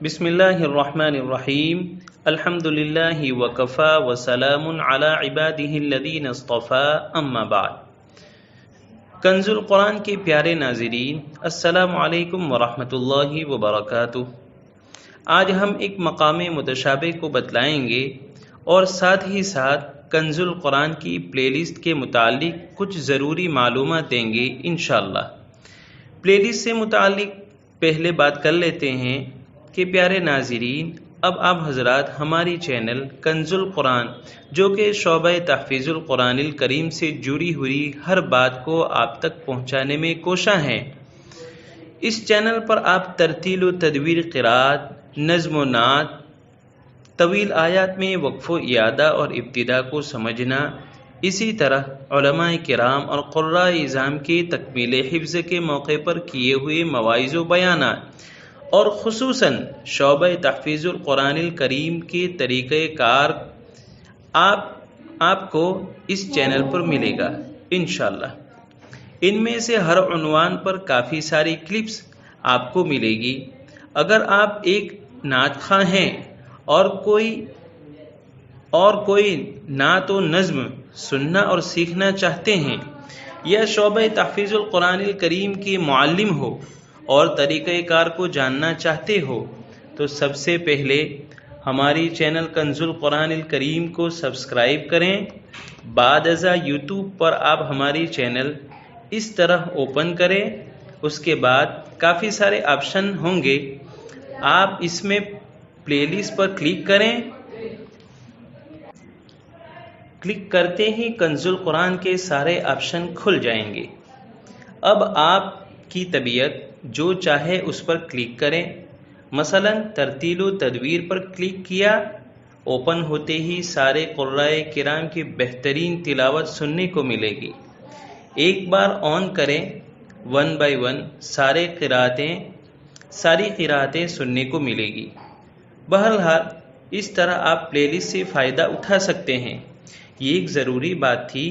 بسم اللہ الرحمن الرحیم الحمد للہ وکفا وسلام علی عبادہ الذین اصطفیٰ اما بعد۔ کنز القرآن کے پیارے ناظرین، السلام علیکم ورحمۃ اللہ وبرکاتہ۔ آج ہم ایک مقام متشابہ کو بتلائیں گے اور ساتھ ہی ساتھ کنز القرآن کی پلے لسٹ کے متعلق کچھ ضروری معلومات دیں گے انشاءاللہ۔ پلے لسٹ سے متعلق پہلے بات کر لیتے ہیں کہ پیارے ناظرین، اب آپ حضرات ہماری چینل کنز القرآن جو کہ شعبہ تحفیظ القرآن الکریم سے جڑی ہوئی ہر بات کو آپ تک پہنچانے میں کوشاں ہیں۔ اس چینل پر آپ ترتیل و تدویر قرات، نظم و نعت، طویل آیات میں وقف و اعادہ اور ابتدا کو سمجھنا، اسی طرح علماء کرام اور قراء اعظام کے تکمیل حفظ کے موقع پر کیے ہوئے مواعظ و بیانات اور خصوصاً شعبہ تحفیظ القرآن الکریم کے طریقہ کار آپ کو اس چینل پر ملے گا انشاءاللہ۔ ان میں سے ہر عنوان پر کافی ساری کلپس آپ کو ملے گی۔ اگر آپ ایک نعت خواں ہیں اور کوئی نعت و نظم سننا اور سیکھنا چاہتے ہیں، یا شعبہ تحفیظ القرآن الکریم کے معلم ہو اور طریقہ کار کو جاننا چاہتے ہو، تو سب سے پہلے ہماری چینل کنز القرآن الکریم کو سبسکرائب کریں۔ بعد ازاں یوٹیوب پر آپ ہماری چینل اس طرح اوپن کریں، اس کے بعد کافی سارے آپشن ہوں گے، آپ اس میں پلے لسٹ پر کلک کریں۔ کلک کرتے ہی کنز القرآن کے سارے آپشن کھل جائیں گے۔ اب آپ کی طبیعت جو چاہے اس پر کلک کریں۔ مثلا ترتیل و تدویر پر کلک کیا، اوپن ہوتے ہی سارے قرائے کرام کی بہترین تلاوت سننے کو ملے گی۔ ایک بار آن کریں، 1 بائی 1 ساری قراتیں سننے کو ملے گی۔ بہرحال اس طرح آپ پلے لسٹ سے فائدہ اٹھا سکتے ہیں۔ یہ ایک ضروری بات تھی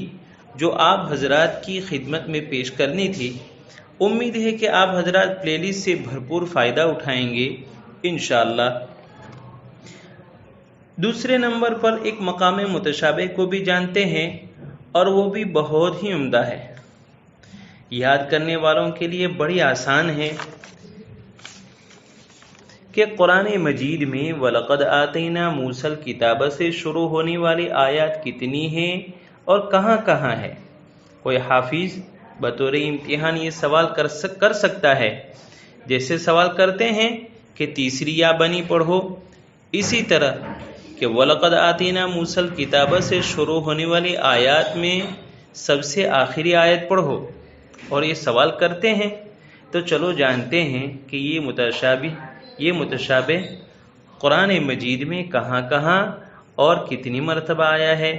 جو آپ حضرات کی خدمت میں پیش کرنی تھی۔ امید ہے کہ آپ حضرات پلے لسٹ سے بھرپور فائدہ اٹھائیں گے انشاءاللہ۔ دوسرے نمبر پر ایک مقام متشابہ کو بھی جانتے ہیں، اور وہ بھی بہت ہی عمدہ ہے، یاد کرنے والوں کے لیے بڑی آسان ہے کہ قرآن مجید میں وَلَقَدْ آتَيْنَا مُوسَى الْكِتَابَ سے شروع ہونے والی آیات کتنی ہیں اور کہاں کہاں ہے۔ کوئی حافظ بطور امتحان یہ سوال کر سکتا ہے، جیسے سوال کرتے ہیں کہ تیسری یا بنی پڑھو، اسی طرح کہ وَلَقَدْ آتَيْنَا مُوسَى الْكِتَابَ سے شروع ہونے والی آیات میں سب سے آخری آیت پڑھو، اور یہ سوال کرتے ہیں۔ تو چلو جانتے ہیں کہ یہ متشابہ قرآن مجید میں کہاں کہاں اور کتنی مرتبہ آیا ہے۔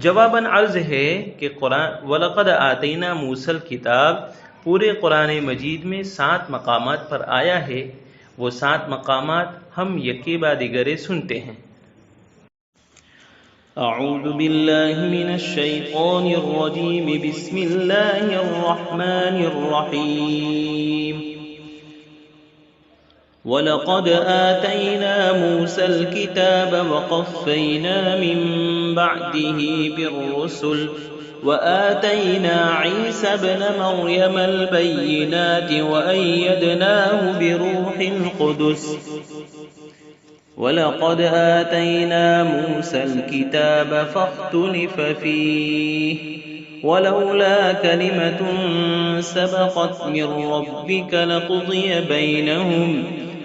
جواباً عرض ہے کہ وَلَقَدْ آتَيْنَا مُوسَى الْكِتَابَ پورے قرآن مجید میں 7 مقامات پر آیا ہے۔ وہ 7 مقامات ہم یکے بعد دیگرے سنتے ہیں۔ اعوذ باللہ من الشیطان الرجیم، بسم اللہ الرحمن الرحیم۔ وَلَقَدْ آتَيْنَا مُوسَى الْكِتَابَ وَقَفَّيْنَا مِن بَعْدِهِ بِالرُّسُلِ وَآتَيْنَا عِيسَى ابْنَ مَرْيَمَ الْبَيِّنَاتِ وَأَيَّدْنَاهُ بِرُوحِ الْقُدُسِ وَلَقَدْ آتَيْنَا مُوسَى الْكِتَابَ فَاخْتُلِفَ فِيهِ وَلَوْلَا كَلِمَةٌ سَبَقَتْ مِن رَّبِّكَ لَقُضِيَ بَيْنَهُمْ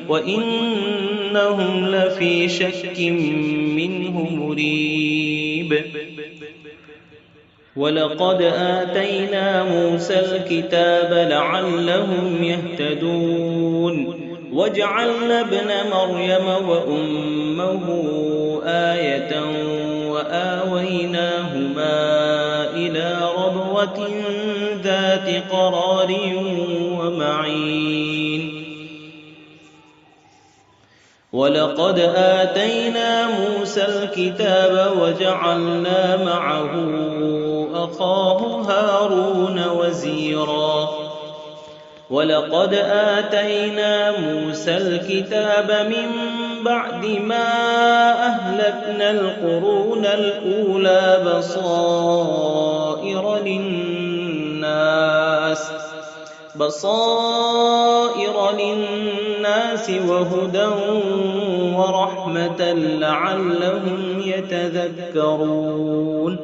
وَإِنَّهُمْ لَفِي شَكٍّ مِّنْهُ مُرِيبٍ۔ وَلَقَدْ آتَيْنَا مُوسَى الْكِتَابَ لَعَلَّهُمْ يَهْتَدُونَ وَجَعَلْنَا ابْنَ مَرْيَمَ وَأُمَّهُ آيَةً وَآوَيْنَاهُمَا إِلَى رَبْوَةٍ ذَاتِ قَرَارٍ وَمَعِينٍ۔ وَلَقَدْ آتَيْنَا مُوسَى الْكِتَابَ وَجَعَلْنَا مَعَهُ أَخَاهُ هَارُونَ وَزِيرًا۔ وَلَقَدْ آتَيْنَا مُوسَى الْكِتَابَ مِنْ بَعْدِ مَا أَهْلَكْنَا الْقُرُونَ الْأُولَى بَصَائِرَ لِلنَّاسِ وَهُدًى وَرَحْمَةً لَعَلَّهُمْ يَتَذَكَّرُونَ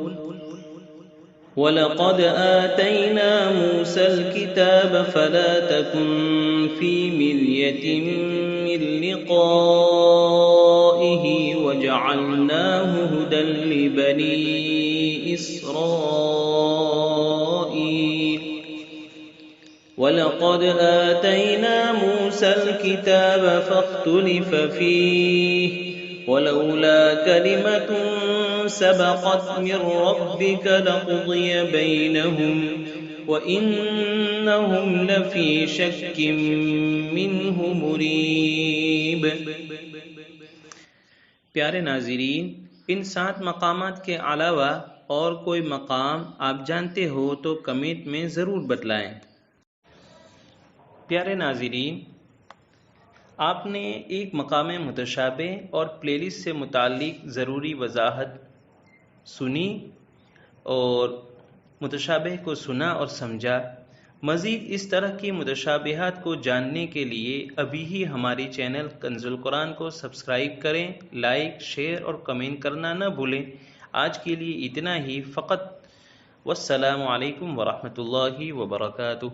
وَلَقَدْ آتَيْنَا مُوسَى الْكِتَابَ فَلَا تَكُنْ فِي مِرْيَةٍ مِّن لِّقَائِهِ وَجَعَلْنَاهُ هُدًى لِّبَنِي إِسْرَائِيلَ وَلَقَدْ آتَيْنَا مُوسَى الْكِتَابَ فَاخْتُلِفَ فِيهِ وَلَوْلَا كَلِمَةٌ سَبَقَتْ مِنْ رَبِّكَ لَقُضِيَ بَيْنَهُمْ وَإِنَّهُمْ لَفِي شَكٍّ مِّنْهُ مُرِيبٍ۔ پیارے ناظرین، ان 7 مقامات کے علاوہ اور کوئی مقام آپ جانتے ہو تو کمنٹ میں ضرور بتلائیں۔ پیارے ناظرین، آپ نے ایک مقام متشابہ اور پلے لسٹ سے متعلق ضروری وضاحت سنی اور متشابہ کو سنا اور سمجھا۔ مزید اس طرح کی متشابہات کو جاننے کے لیے ابھی ہی ہماری چینل کنز القرآن کو سبسکرائب کریں، لائک، شیئر اور کمنٹ کرنا نہ بھولیں۔ آج کے لیے اتنا ہی فقط۔ والسلام علیکم ورحمۃ اللہ وبرکاتہ۔